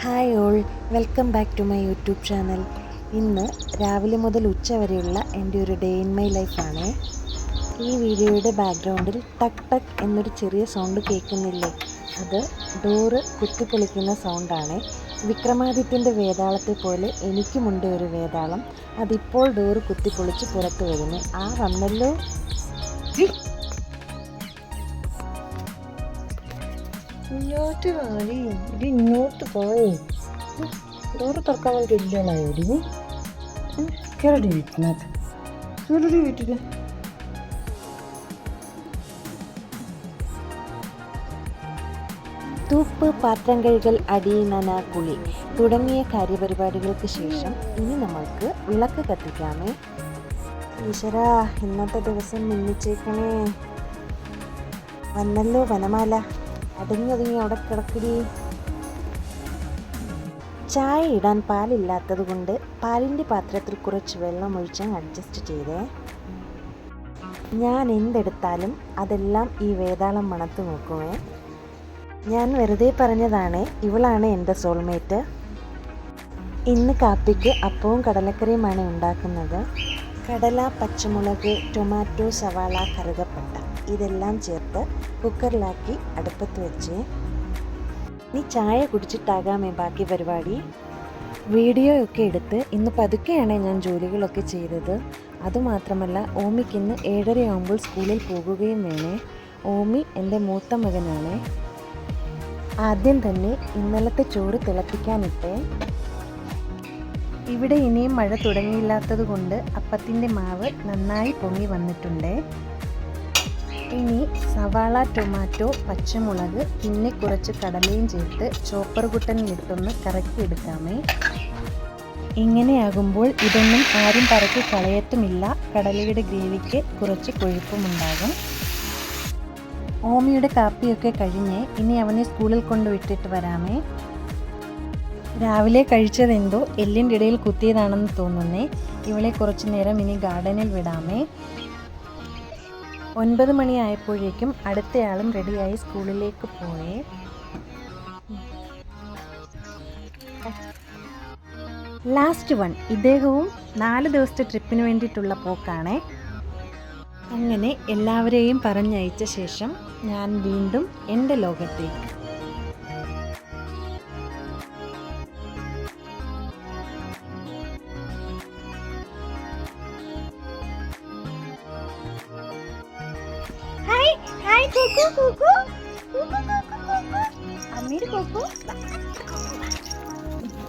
Hi all, welcome back to my YouTube channel. ഇന്ന് രാവിലെ മുതൽ ഉച്ച വരെയുള്ള എൻ്റെ ഒരു ഡേ ഇൻ മൈ ലൈഫാണ്. ഈ വീഡിയോയുടെ ബാക്ക്ഗ്രൗണ്ടിൽ ടക്ക് ടക്ക് എന്നൊരു ചെറിയ സൗണ്ട് കേൾക്കുന്നില്ലേ? അത് ഡോറ് കുത്തിപ്പൊളിക്കുന്ന സൗണ്ടാണ്. വിക്രമാദിത്യൻ്റെ വേതാളത്തെ പോലെ എനിക്കുമുണ്ട് ഒരു വേതാളം. അതിപ്പോൾ ഡോറ് കുത്തിപ്പൊളിച്ച് പുറത്ത് വരുന്നു. വന്നല്ലോ. ഇങ്ങോട്ട് വാടി, ഇത് ഇങ്ങോട്ട് പോയി. ഡോറ് തുറക്കാൻ വേണ്ടി ഇല്ലടി. കയറടി വീട്ടിനകത്ത്, കയറടി വീട്ടില്. തൂപ്പ്, പാത്രം കഴുകൽ, അടി, നന, കുളി തുടങ്ങിയ കാര്യപരിപാടികൾക്ക് ശേഷം ഇനി നമ്മൾക്ക് വിളക്ക് കത്തിക്കാമേ. ഈശ്വരാ, ഇന്നത്തെ ദിവസം മിന്നിച്ചേക്കണേ. വന്നല്ലോ വനമാല, അടങ്ങി അവിടെ കിടക്കടി. ചായ ഇടാൻ പാലില്ലാത്തത് കൊണ്ട് പാലിൻ്റെ പാത്രത്തിൽ കുറച്ച് വെള്ളം ഒഴിച്ച് അഡ്ജസ്റ്റ് ചെയ്തേ. ഞാൻ എന്തെടുത്താലും അതെല്ലാം ഈ വേതാളം മണത്ത് നോക്കുമേ. ഞാൻ വെറുതെ പറഞ്ഞതാണ്, ഇവളാണ് എൻ്റെ സോൾമേറ്റ്. ഇന്ന് കാപ്പിക്ക് അപ്പവും കടലക്കറിയുമാണ് ഉണ്ടാക്കുന്നത്. കടല, പച്ചമുളക്, ടൊമാറ്റോ, സവാള, കറുകപ്പട്ട ഇതെല്ലാം ചേർത്ത് കുക്കറിലാക്കി അടുപ്പത്ത് വെച്ച് ഇനി ചായ കുടിച്ചിട്ടാകാമേ ബാക്കി പരിപാടി. വീഡിയോ ഒക്കെ എടുത്ത് ഇന്ന് പതുക്കെയാണ് ഞാൻ ജോലികളൊക്കെ ചെയ്തത്. അതുമാത്രമല്ല, ഓമിക്ക് ഇന്ന് 7:30 ആകുമ്പോൾ സ്കൂളിൽ പോകുകയും വേണേ. ഓമി എൻ്റെ മൂത്ത മകനാണ്. ആദ്യം തന്നെ ഇന്നലത്തെ ചോറ് തിളപ്പിക്കാനിട്ടേ. ഇവിടെ ഇനിയും മഴ തുടങ്ങിയില്ലാത്തത് കൊണ്ട് അപ്പത്തിൻ്റെ മാവ് നന്നായി പൊങ്ങി വന്നിട്ടുണ്ട്. ഇനി സവാള, ടൊമാറ്റോ, പച്ചമുളക്, പിന്നെ കുറച്ച് കടലയും ചേർത്ത് ചോപ്പർ കുട്ടനിലിട്ടൊന്ന് കറക്കി എടുക്കാമേ. ഇങ്ങനെയാകുമ്പോൾ ഇതൊന്നും ആരും പറക്കി കളയത്തുമില്ല. കടലയുടെ ഗ്രേവിക്ക് കുറച്ച് കൊഴുപ്പുമുണ്ടാകും. ഓമിയുടെ കാപ്പിയൊക്കെ കഴിഞ്ഞ് ഇനി അവനെ സ്കൂളിൽ കൊണ്ടുവിട്ടിട്ട് വരാമേ. രാവിലെ കഴിച്ചതെന്തോ എല്ലിൻ്റെ ഇടയിൽ കുത്തിയതാണെന്ന് തോന്നുന്നേ. ഇവളെ കുറച്ച് നേരം ഇനി ഗാർഡനിൽ വിടാമേ. 9 മണിയായപ്പോഴേക്കും അടുത്തയാളും റെഡിയായി സ്കൂളിലേക്ക് പോയേ. ലാസ്റ്റ് വൺ ഇദ്ദേഹവും 4 ദിവസത്തെ ട്രിപ്പിന് വേണ്ടിയിട്ടുള്ള പോക്കാണേ. അങ്ങനെ എല്ലാവരെയും പറഞ്ഞയച്ച ശേഷം ഞാൻ വീണ്ടും എൻ്റെ ലോകത്തേക്ക്.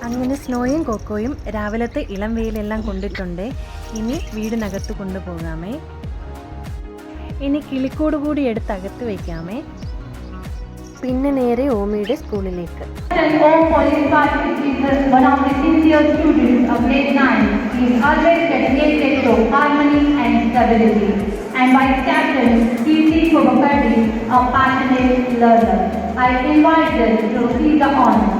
അങ്ങനെ സ്നോയും കോക്കോയും രാവിലത്തെ ഇളം വെയിലെല്ലാം കൊണ്ടിട്ടുണ്ട്. ഇനി വീടിനകത്ത് കൊണ്ടുപോകാമേ. ഇനി കിളിക്കൂട് കൂടി എടുത്ത് അകത്ത് വയ്ക്കാമേ. പിന്നെ നേരെ ഓമിയുടെ സ്കൂളിലേക്ക്. And by captain T.C. Kubakati, a passionate learner. I invite them to receive the honor.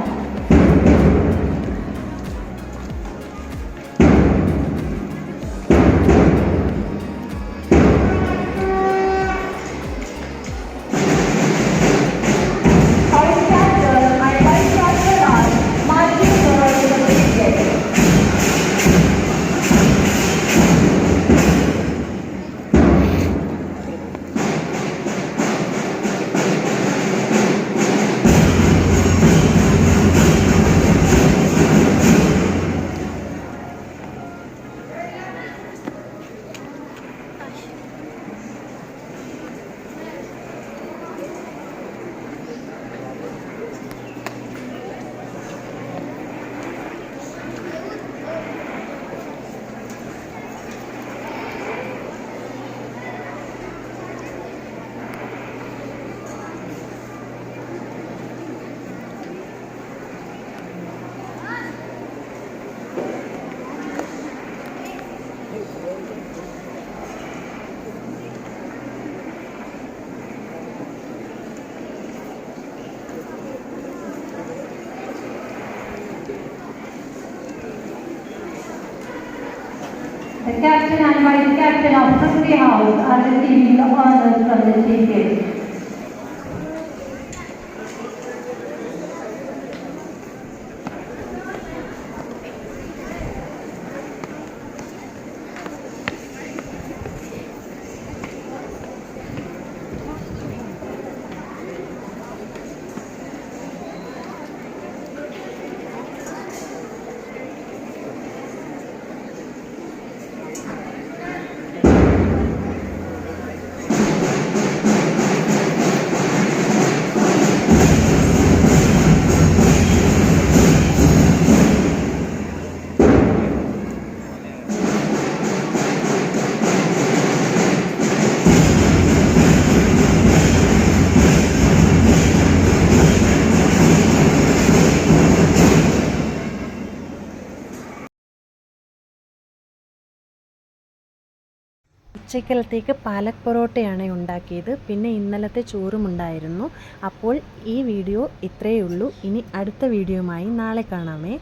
The captain and vice captain of Prithvi House are receiving the honors from the chief guest. ഉച്ചക്കലത്തേക്ക് palak പൊറോട്ടയാണ് ഉണ്ടാക്കിയത്. പിന്നെ ഇന്നലത്തെ ചോറും ഉണ്ടായിരുന്നു. അപ്പോൾ ഈ video ഇത്രയേ ഉള്ളൂ. ഇനി അടുത്ത വീഡിയോയുമായി നാളെ കാണാമേ.